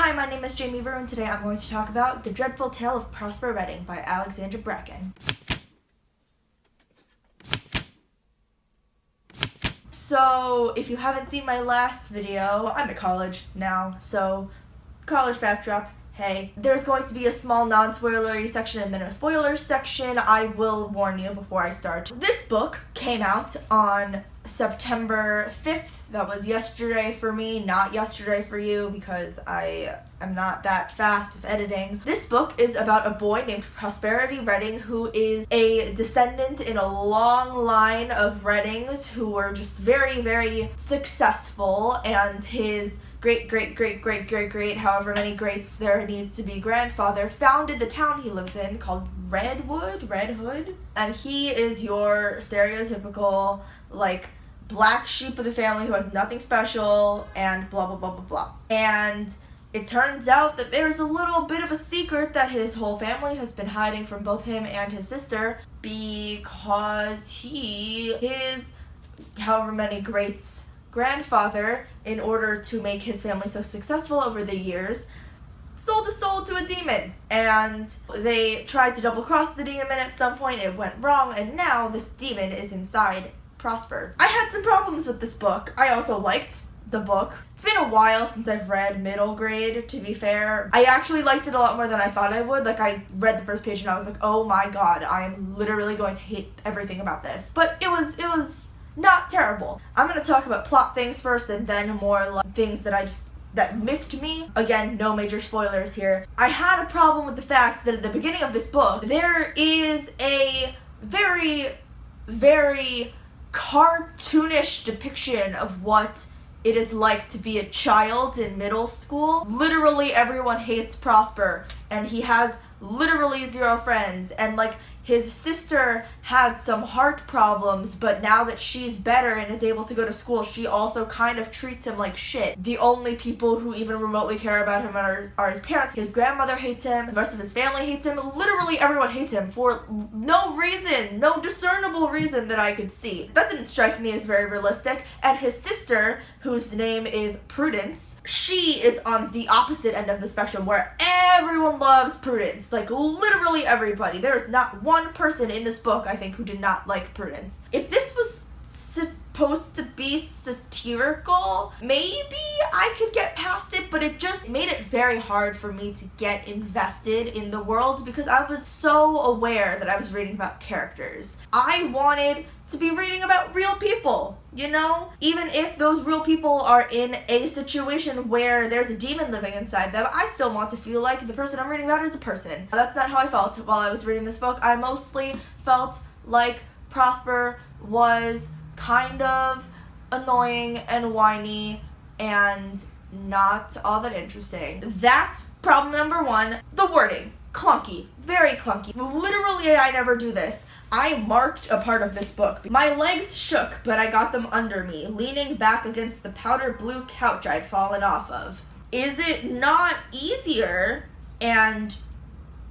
Hi, my name is Jamie Brew, and today I'm going to talk about The Dreadful Tale of Prosper Redding by Alexandra Bracken. So, if you haven't seen my last video, I'm at college now, so college backdrop. Hey, there's going to be a small non-spoilery section and then a spoilers section. I will warn you before I start. This book came out on September 5th. That was yesterday for me, not yesterday for you, because I'm not that fast with editing. This book is about a boy named Prosperity Redding, who is a descendant in a long line of Reddings who were just very, very successful, and his great, however many greats there needs to be, grandfather founded the town he lives in called Red Hood, and he is your stereotypical, like, black sheep of the family who has nothing special, and blah, blah, blah, blah, blah. And it turns out that there's a little bit of a secret that his whole family has been hiding from both him and his sister, because his however many greats grandfather, in order to make his family so successful over the years, sold his soul to a demon. And they tried to double cross the demon at some point, it went wrong, and now this demon is inside Prosper. I had some problems with this book. I also liked the book. It's been a while since I've read middle grade, to be fair. I actually liked it a lot more than I thought I would. Like, I read the first page and I was like, oh my god, I am literally going to hate everything about this. But it was not terrible. I'm going to talk about plot things first and then more like things that miffed me. Again, no major spoilers here. I had a problem with the fact that at the beginning of this book, there is a very, very cartoonish depiction of what it is like to be a child in middle school. Literally everyone hates Prosper, and he has literally zero friends, and like his sister had some heart problems, but now that she's better and is able to go to school, she also kind of treats him like shit. The only people who even remotely care about him are his parents. His grandmother hates him, the rest of his family hates him, literally everyone hates him for no reason, no discernible reason that I could see. That didn't strike me as very realistic. And his sister, whose name is Prudence, she is on the opposite end of the spectrum, where everyone loves Prudence. Like, literally everybody. There is not one person in this book, I think, who did not like Prudence. If this was supposed to be satirical, maybe I could get past it, but it just made it very hard for me to get invested in the world because I was so aware that I was reading about characters. I wanted to be reading about real people, you know? Even if those real people are in a situation where there's a demon living inside them, I still want to feel like the person I'm reading about is a person. That's not how I felt while I was reading this book. I mostly felt like Prosper was kind of annoying and whiny and not all that interesting. That's problem number one. The wording. Clunky. Very clunky. Literally, I never do this. I marked a part of this book. My legs shook, but I got them under me, leaning back against the powder blue couch I'd fallen off of. Is it not easier, and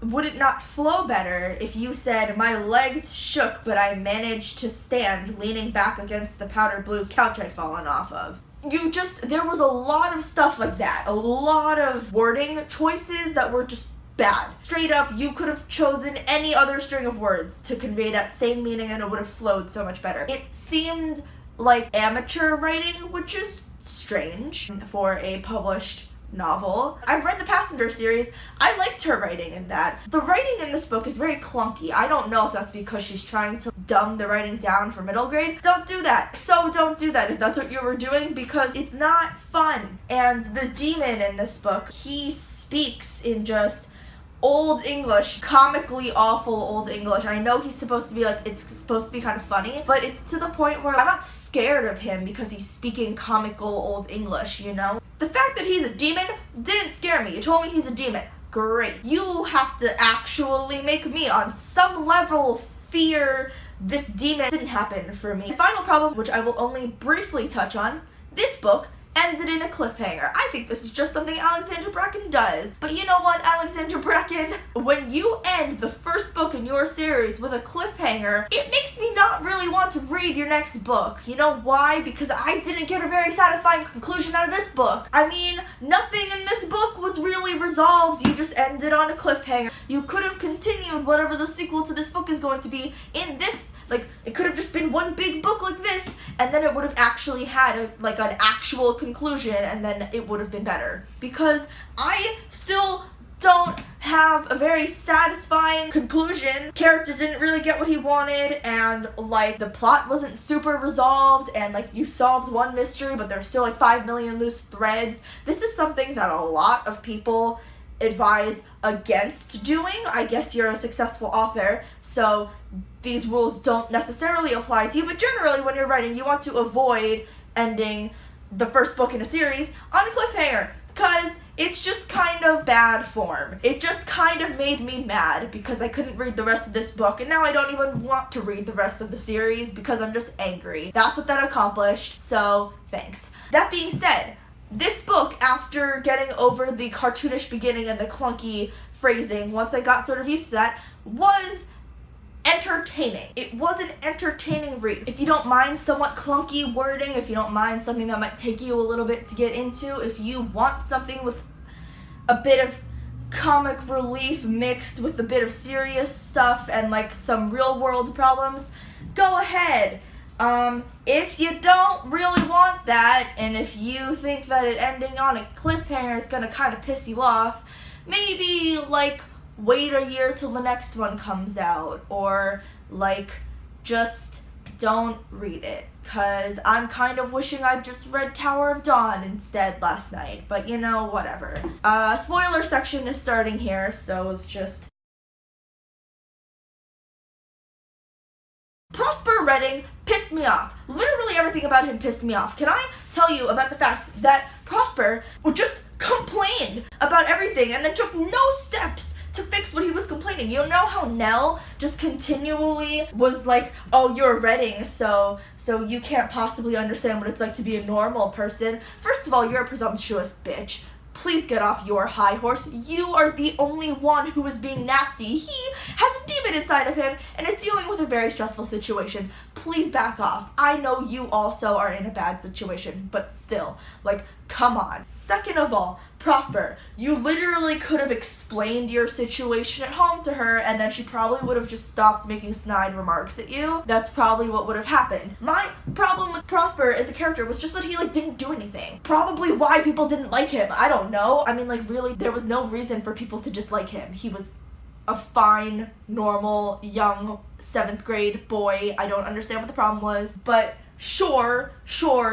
would it not flow better if you said, my legs shook, but I managed to stand, leaning back against the powder blue couch I'd fallen off of? There was a lot of stuff like that. A lot of wording choices that were just bad. Straight up, you could have chosen any other string of words to convey that same meaning and it would have flowed so much better. It seemed like amateur writing, which is strange for a published novel. I've read the Passenger series. I liked her writing in that. The writing in this book is very clunky. I don't know if that's because she's trying to dumb the writing down for middle grade. Don't do that. So don't do that if that's what you were doing, because it's not fun. And the demon in this book, he speaks in just Old English, comically awful Old English. I know he's supposed to be like, it's supposed to be kind of funny, but it's to the point where I'm not scared of him because he's speaking comical Old English, you know? The fact that he's a demon didn't scare me. You told me he's a demon. Great. You have to actually make me, on some level, fear this demon. Didn't happen for me. The final problem, which I will only briefly touch on, this book ended in a cliffhanger. I think this is just something Alexandra Bracken does. But you know what, Alexandra Bracken? When you end the first book in your series with a cliffhanger, it makes me not really want to read your next book. You know why? Because I didn't get a very satisfying conclusion out of this book. I mean, nothing in this book was really resolved, you just ended on a cliffhanger. You could have continued whatever the sequel to this book is going to be in this, like, it could have just been one big book like this, and then it would have actually had an actual conclusion, and then it would have been better. Because I still don't have a very satisfying conclusion. Character didn't really get what he wanted, and like the plot wasn't super resolved, and like you solved one mystery but there's still like 5 million loose threads. This is something that a lot of people advise against doing. I guess you're a successful author, so these rules don't necessarily apply to you, but generally when you're writing, you want to avoid ending the first book in a series on a cliffhanger, because it's just kind of bad form. It just kind of made me mad because I couldn't read the rest of this book, and now I don't even want to read the rest of the series because I'm just angry. That's what that accomplished, so thanks. That being said, this book, after getting over the cartoonish beginning and the clunky phrasing, once I got sort of used to that, was entertaining. It was an entertaining read. If you don't mind somewhat clunky wording, if you don't mind something that might take you a little bit to get into, if you want something with a bit of comic relief mixed with a bit of serious stuff and like some real world problems, go ahead. If you don't really want that, and if you think that it ending on a cliffhanger is gonna kind of piss you off, maybe like wait a year till the next one comes out, or like just don't read it, cause I'm kind of wishing I'd just read Tower of Dawn instead last night, but you know, whatever. Spoiler section is starting here, so it's just Prosper Redding pissed me off. Literally everything about him pissed me off. Can I tell you about the fact that Prosper just complained about everything and then took no steps to fix what he was complaining? You know how Nell just continually was like, oh, you're Redding, so you can't possibly understand what it's like to be a normal person. First of all, you're a presumptuous bitch. Please get off your high horse. You are the only one who is being nasty. He has a demon inside of him and is dealing with a very stressful situation. Please back off. I know you also are in a bad situation, but still, like, come on. Second of all, Prosper, you literally could have explained your situation at home to her, and then she probably would have just stopped making snide remarks at you. That's probably what would have happened. My problem with Prosper as a character was just that he like didn't do anything. Probably why people didn't like him. I don't know. I mean, like, really, there was no reason for people to dislike him. He was a fine, normal, young 7th grade boy. I don't understand what the problem was, but sure,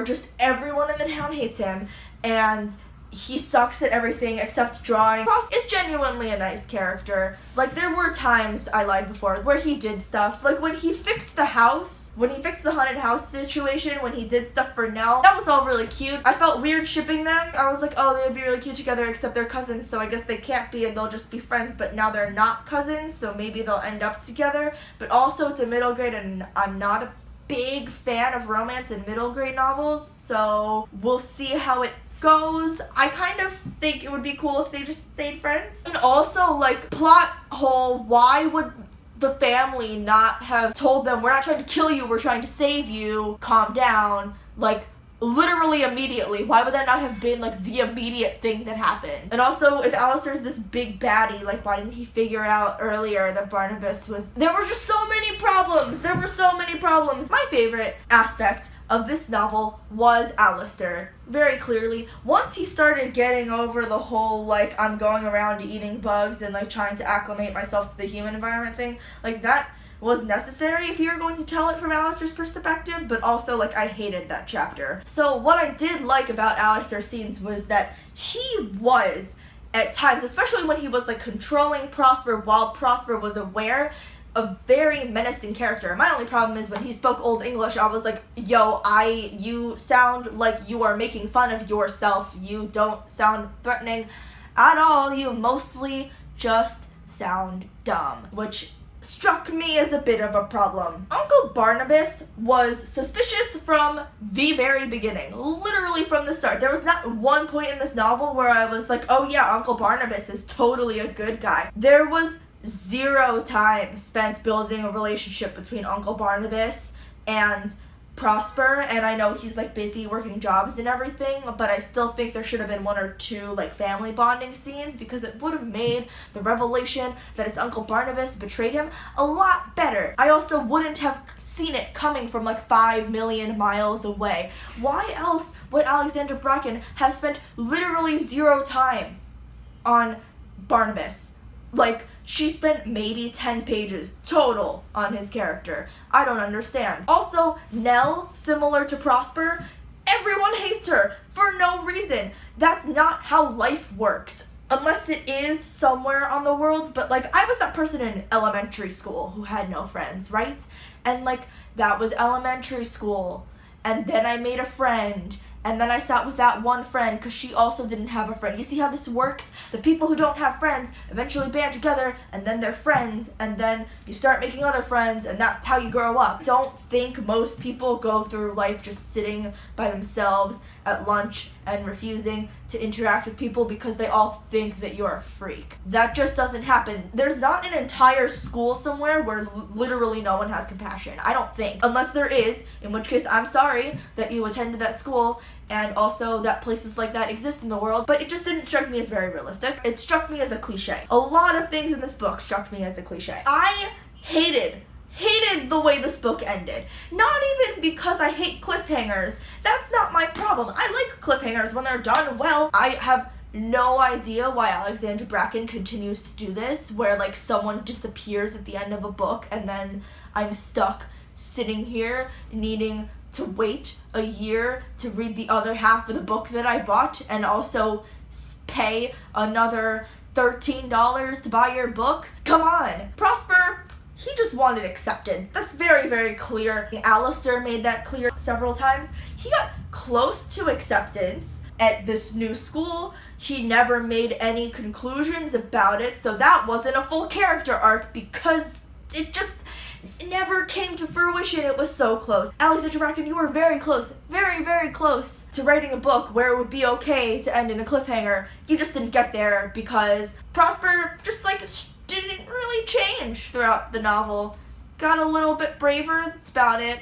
just everyone in the town hates him, and he sucks at everything except drawing. Prosper is genuinely a nice character. Like, there were times, I lied before, where he did stuff. Like, when he fixed the house, when he fixed the haunted house situation, when he did stuff for Nell, that was all really cute. I felt weird shipping them. I was like, oh, they would be really cute together, except they're cousins, so I guess they can't be, and they'll just be friends, but now they're not cousins, so maybe they'll end up together. But also, it's a middle grade, and I'm not a big fan of romance in middle grade novels, so we'll see how it goes. I kind of think it would be cool if they just stayed friends. And also, like, plot hole, why would the family not have told them, we're not trying to kill you, we're trying to save you, calm down, like, literally immediately? Why would that not have been like the immediate thing that happened? And also, if Alistair's this big baddie, like, why didn't he figure out earlier that Barnabas was... There were just so many problems. There were so many problems. My favorite aspect of this novel was Alistair. Very clearly. Once he started getting over the whole, like, I'm going around eating bugs and, like, trying to acclimate myself to the human environment thing, like, that was necessary if you were going to tell it from Alistair's perspective, but also, like, I hated that chapter. So what I did like about Alistair's scenes was that he was, at times, especially when he was, like, controlling Prosper while Prosper was aware, a very menacing character. My only problem is when he spoke Old English, I was like, yo, you sound like you are making fun of yourself. You don't sound threatening at all. You mostly just sound dumb, which struck me as a bit of a problem. Uncle Barnabas was suspicious from the very beginning, literally from the start. There was not one point in this novel where I was like, oh yeah, Uncle Barnabas is totally a good guy. There was zero time spent building a relationship between Uncle Barnabas and Prosper, and I know he's like busy working jobs and everything, but I still think there should have been 1 or 2 like family bonding scenes, because it would have made the revelation that his Uncle Barnabas betrayed him a lot better. I also wouldn't have seen it coming from like 5 million miles away. Why else would Alexandra Bracken have spent literally 0 time on Barnabas? Like, she spent maybe 10 pages total on his character. I don't understand. Also, Nell, similar to Prosper, everyone hates her for no reason. That's not how life works. Unless it is somewhere on the world, but like, I was that person in elementary school who had no friends, right? And like, that was elementary school. And then I made a friend. And then I sat with that one friend because she also didn't have a friend. You see how this works? The people who don't have friends eventually band together, and then they're friends, and then you start making other friends, and that's how you grow up. Don't think most people go through life just sitting by themselves at lunch and refusing to interact with people because they all think that you're a freak. That just doesn't happen. There's not an entire school somewhere where literally no one has compassion. I don't think. Unless there is, in which case I'm sorry that you attended that school, and also that places like that exist in the world, but it just didn't strike me as very realistic. It struck me as a cliche. A lot of things in this book struck me as a cliche. I hated the way this book ended. Not even because I hate cliffhangers. That's not my problem. I like cliffhangers when they're done well. I have no idea why Alexandra Bracken continues to do this, where like someone disappears at the end of a book and then I'm stuck sitting here needing to wait a year to read the other half of the book that I bought and also pay another $13 to buy your book. Come on. Prosper, he just wanted acceptance. That's very, very clear. Alistair made that clear several times. He got close to acceptance at this new school. He never made any conclusions about it, so that wasn't a full character arc because it just never came to fruition. It was so close. Alexandra Bracken, you were very close, very, very close to writing a book where it would be okay to end in a cliffhanger. You just didn't get there because Prosper just like didn't really change throughout the novel. Got a little bit braver, that's about it.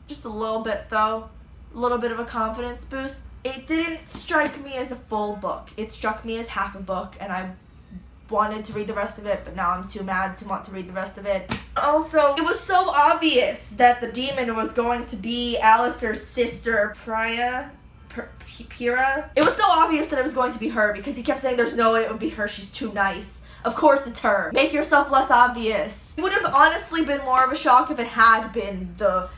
Just a little bit though. A little bit of a confidence boost. It didn't strike me as a full book. It struck me as half a book, and I wanted to read the rest of it, but now I'm too mad to want to read the rest of it. Also, it was so obvious that the demon was going to be Alistair's sister, Pira. It was so obvious that it was going to be her because he kept saying there's no way it would be her, she's too nice. Of course it's her. Make yourself less obvious. It would have honestly been more of a shock if it had been the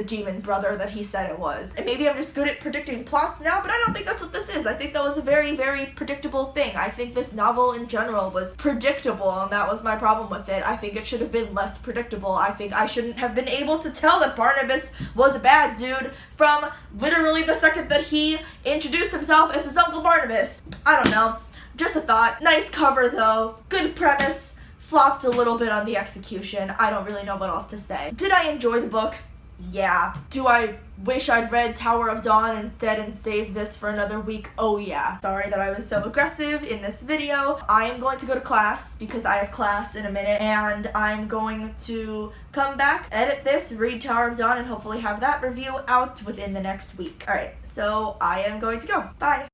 demon brother that he said it was. And maybe I'm just good at predicting plots now, but I don't think that's what this is. I think that was a very, very predictable thing. I think this novel in general was predictable, and that was my problem with it. I think it should have been less predictable. I think I shouldn't have been able to tell that Barnabas was a bad dude from literally the second that he introduced himself as his Uncle Barnabas. I don't know. Just a thought. Nice cover though. Good premise. Flopped a little bit on the execution. I don't really know what else to say. Did I enjoy the book? Yeah. Do I wish I'd read Tower of Dawn instead and saved this for another week? Oh yeah. Sorry that I was so aggressive in this video. I am going to go to class because I have class in a minute, and I'm going to come back, edit this, read Tower of Dawn, and hopefully have that review out within the next week. Alright, so I am going to go. Bye.